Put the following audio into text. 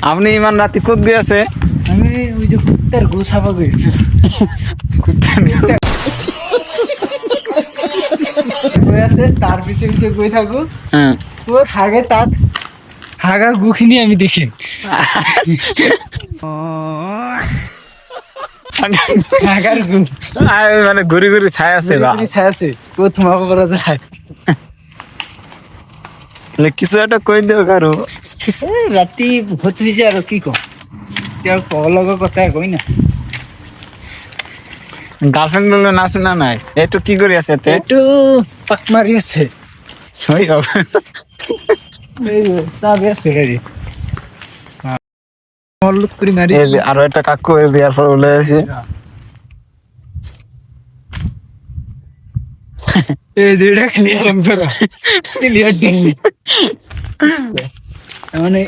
আপনি ইমান রাতে কোদ গিয়েছে? আমি ওই যে কুত্তার গো ছাপা গেছি গই আছে তার পিছে পিছে গই থাকো হ্যাঁ ও থাকে তার হাগা গুখিনি আমি দেখি হাগার গু মানে ঘুরি ঘুরি ছাই আছে বা ছায় আছে ও তোমাকে করা যায় কিছু একটা কই দেও কারো। রাতি ভূত হয়েছে আর কি কম কেউ কলগ কথা কই না গার্লফ্রেন্ড বললো নাচে না নাই একটু কি করি আছে এতে একটু পাক মারি আছে ওই হবে। এই চাবি আছে রে মল্লুক করে মারি এই যে আরো একটা কাকু এই যে আসলে বলে আছে এই যেটা ক্লিয়ার ক্লিয়ার মানে